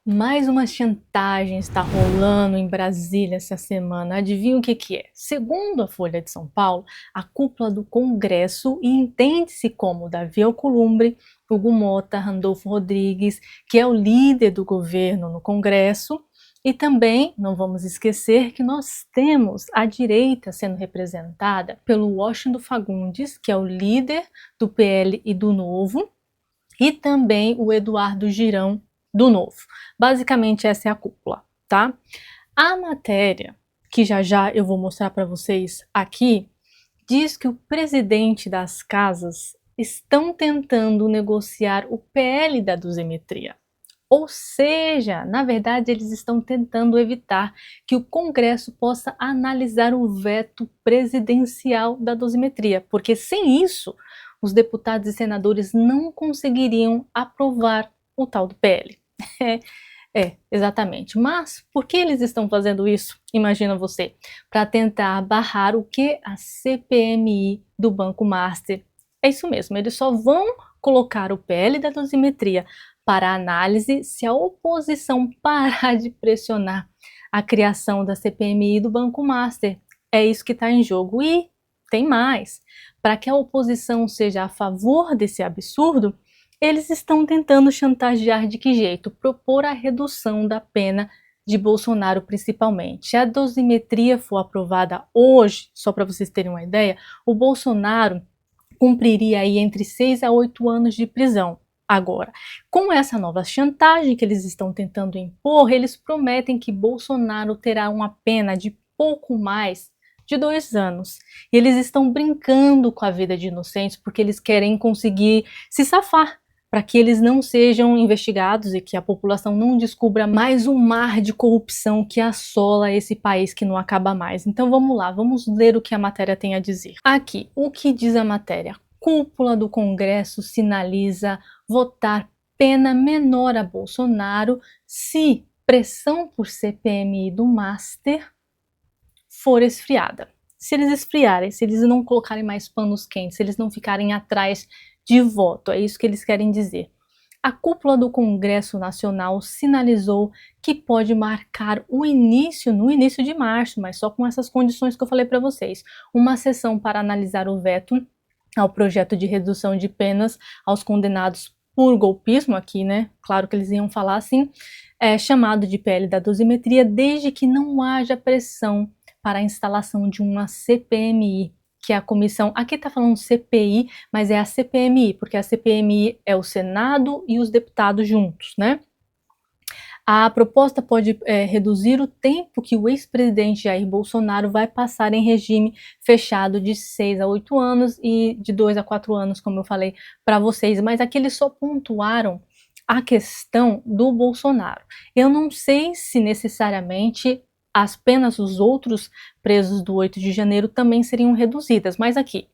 Mais uma chantagem está rolando em Brasília essa semana. Adivinha o que que é? Segundo a Folha de São Paulo, a cúpula do Congresso, e entende-se como Davi Alcolumbre, Hugo Mota, Randolfo Rodrigues, que é o líder do governo no Congresso, e também, não vamos esquecer que nós temos a direita sendo representada pelo Washington Fagundes, que é o líder do PL e do Novo, e também o Eduardo Girão, do Novo. Basicamente essa é a cúpula, tá? A matéria, que já já eu vou mostrar para vocês aqui, diz que o presidente das casas estão tentando negociar o PL da dosimetria. Ou seja, na verdade, eles estão tentando evitar que o Congresso possa analisar o veto presidencial da dosimetria, porque sem isso, os deputados e senadores não conseguiriam aprovar o tal do PL. Exatamente. Mas por que eles estão fazendo isso? Imagina você, para tentar barrar o que? A CPMI do Banco Master. É isso mesmo, eles só vão colocar o PL da dosimetria para análise se a oposição parar de pressionar a criação da CPMI do Banco Master. É isso que está em jogo. E tem mais. Para que a oposição seja a favor desse absurdo, eles estão tentando chantagear de que jeito? Propor a redução da pena de Bolsonaro principalmente. Se a dosimetria for aprovada hoje, só para vocês terem uma ideia, o Bolsonaro cumpriria aí entre 6 a 8 anos de prisão. Agora, com essa nova chantagem que eles estão tentando impor, eles prometem que Bolsonaro terá uma pena de pouco mais de 2 anos. E eles estão brincando com a vida de inocentes porque eles querem conseguir se safar, para que eles não sejam investigados e que a população não descubra mais um mar de corrupção que assola esse país que não acaba mais. Então vamos lá, vamos ler o que a matéria tem a dizer. Aqui, o que diz a matéria? Cúpula do Congresso sinaliza votar pena menor a Bolsonaro se pressão por CPMI do Master for esfriada. Se eles esfriarem, se eles não colocarem mais panos quentes, se eles não ficarem atrás de voto, é isso que eles querem dizer. A cúpula do Congresso Nacional sinalizou que pode marcar no início de março, mas só com essas condições que eu falei para vocês, uma sessão para analisar o veto ao projeto de redução de penas aos condenados por golpismo, aqui, né? Claro que eles iam falar assim, chamado de PL da dosimetria, desde que não haja pressão para a instalação de uma CPMI, que é a comissão, aqui está falando CPI, mas é a CPMI, porque a CPMI é o Senado e os deputados juntos, né? A proposta pode reduzir o tempo que o ex-presidente Jair Bolsonaro vai passar em regime fechado de 6 a 8 anos e de 2 a 4 anos, como eu falei para vocês, mas aqui eles só pontuaram a questão do Bolsonaro. Eu não sei se necessariamente as penas dos outros presos do 8 de janeiro também seriam reduzidas, mas aqui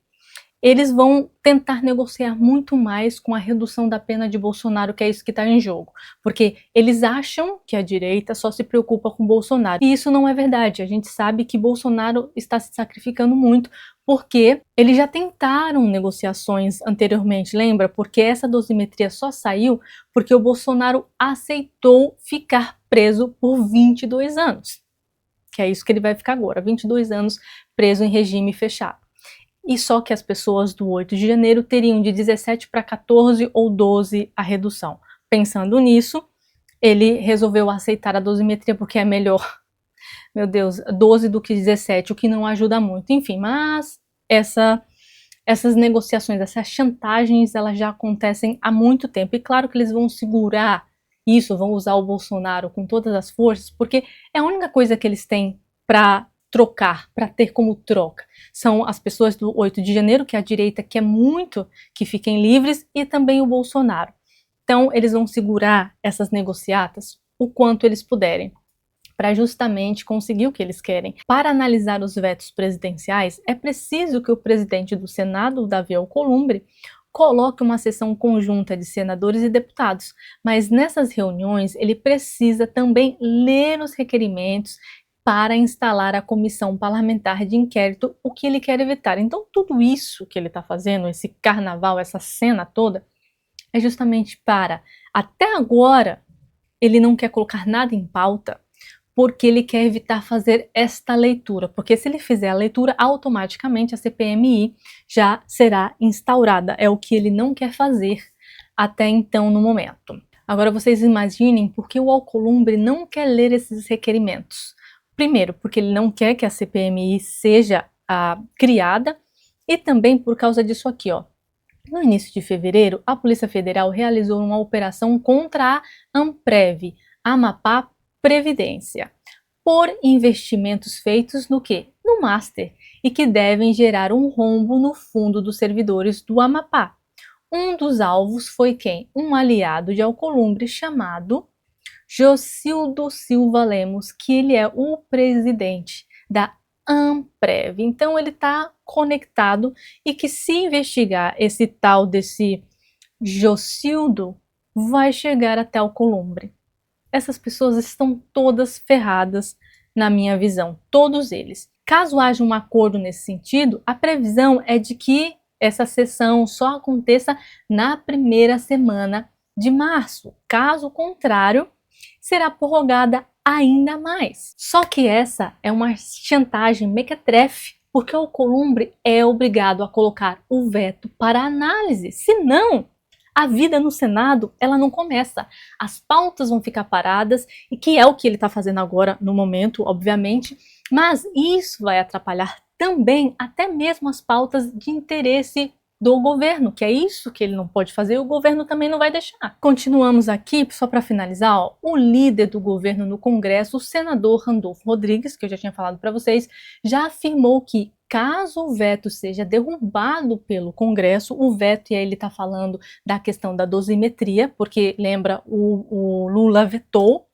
eles vão tentar negociar muito mais com a redução da pena de Bolsonaro, que é isso que está em jogo. Porque eles acham que a direita só se preocupa com Bolsonaro. E isso não é verdade. A gente sabe que Bolsonaro está se sacrificando muito, porque eles já tentaram negociações anteriormente, lembra? Porque essa dosimetria só saiu porque o Bolsonaro aceitou ficar preso por 22 anos. Que é isso que ele vai ficar agora, 22 anos preso em regime fechado. E só que as pessoas do 8 de janeiro teriam de 17 para 14 ou 12 a redução. Pensando nisso, ele resolveu aceitar a dosimetria porque é melhor, meu Deus, 12 do que 17, o que não ajuda muito. Enfim, mas essas negociações, essas chantagens, elas já acontecem há muito tempo. E claro que eles vão segurar isso, vão usar o Bolsonaro com todas as forças, porque é a única coisa que eles têm para trocar, para ter como troca. São as pessoas do 8 de janeiro, que a direita quer muito que fiquem livres, e também o Bolsonaro. Então, eles vão segurar essas negociatas o quanto eles puderem, para justamente conseguir o que eles querem. Para analisar os vetos presidenciais, é preciso que o presidente do Senado, Davi Alcolumbre, coloque uma sessão conjunta de senadores e deputados, mas nessas reuniões ele precisa também ler os requerimentos para instalar a comissão parlamentar de inquérito, o que ele quer evitar. Então, tudo isso que ele está fazendo, esse carnaval, essa cena toda, é justamente para, até agora, ele não quer colocar nada em pauta porque ele quer evitar fazer esta leitura, porque se ele fizer a leitura, automaticamente a CPMI já será instaurada. É o que ele não quer fazer até então no momento. Agora vocês imaginem por que o Alcolumbre não quer ler esses requerimentos. Primeiro, porque ele não quer que a CPMI seja criada, e também por causa disso aqui, ó. No início de fevereiro, a Polícia Federal realizou uma operação contra a Amprev, Amapá Previdência, por investimentos feitos no quê? No Master, e que devem gerar um rombo no fundo dos servidores do Amapá. Um dos alvos foi quem? Um aliado de Alcolumbre chamado Jocildo Silva Lemos, que ele é o presidente da Amprev. Então ele está conectado, e que se investigar esse tal desse Jocildo, vai chegar até Alcolumbre. Essas pessoas estão todas ferradas na minha visão, todos eles. Caso haja um acordo nesse sentido, a previsão é de que essa sessão só aconteça na primeira semana de março. Caso contrário, será prorrogada ainda mais. Só que essa é uma chantagem mequetrefe, porque o Alcolumbre é obrigado a colocar o veto para análise. Senão, a vida no Senado, ela não começa. As pautas vão ficar paradas, e que é o que ele está fazendo agora no momento, obviamente, mas isso vai atrapalhar também até mesmo as pautas de interesse do governo, que é isso que ele não pode fazer, e o governo também não vai deixar. Continuamos aqui, só para finalizar, ó, o líder do governo no Congresso, o senador Randolfo Rodrigues, que eu já tinha falado para vocês, já afirmou que caso o veto seja derrubado pelo Congresso, o veto, e aí ele está falando da questão da dosimetria, porque lembra, o Lula vetou,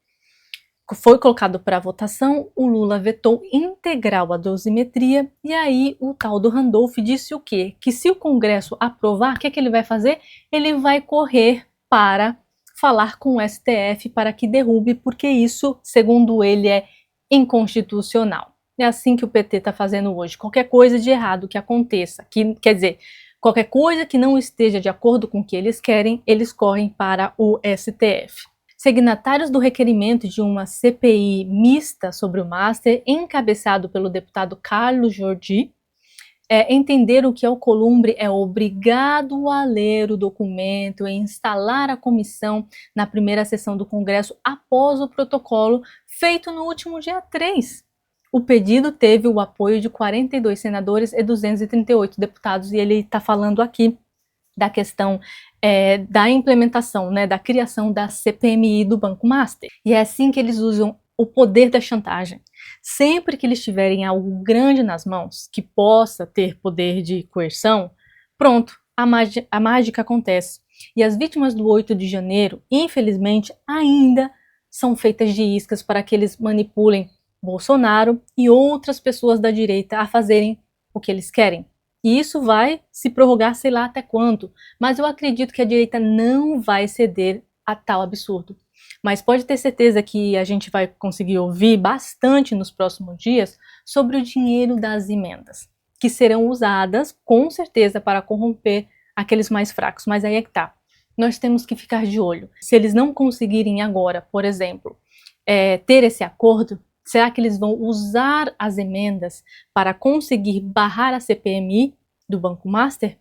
foi colocado para votação, o Lula vetou integral a dosimetria, e aí o tal do Randolph disse o quê? Que se o Congresso aprovar, o que é que ele vai fazer? Ele vai correr para falar com o STF para que derrube, porque isso, segundo ele, é inconstitucional. É assim que o PT está fazendo hoje. Qualquer coisa de errado que aconteça, quer dizer, qualquer coisa que não esteja de acordo com o que eles querem, eles correm para o STF. Signatários do requerimento de uma CPI mista sobre o Master, encabeçado pelo deputado Carlos Jordi, entenderam que Alcolumbre é obrigado a ler o documento e instalar a comissão na primeira sessão do Congresso após o protocolo feito no último dia 3. O pedido teve o apoio de 42 senadores e 238 deputados, e ele está falando aqui da questão da implementação, né, da criação da CPMI do Banco Master. E é assim que eles usam o poder da chantagem. Sempre que eles tiverem algo grande nas mãos, que possa ter poder de coerção, pronto, a mágica acontece. E as vítimas do 8 de janeiro, infelizmente, ainda são feitas de iscas para que eles manipulem Bolsonaro e outras pessoas da direita a fazerem o que eles querem. E isso vai se prorrogar sei lá até quando, mas eu acredito que a direita não vai ceder a tal absurdo. Mas pode ter certeza que a gente vai conseguir ouvir bastante nos próximos dias sobre o dinheiro das emendas, que serão usadas com certeza para corromper aqueles mais fracos. Mas aí é que tá, nós temos que ficar de olho. Se eles não conseguirem agora, por exemplo, ter esse acordo, será que eles vão usar as emendas para conseguir barrar a CPMI do Banco Master?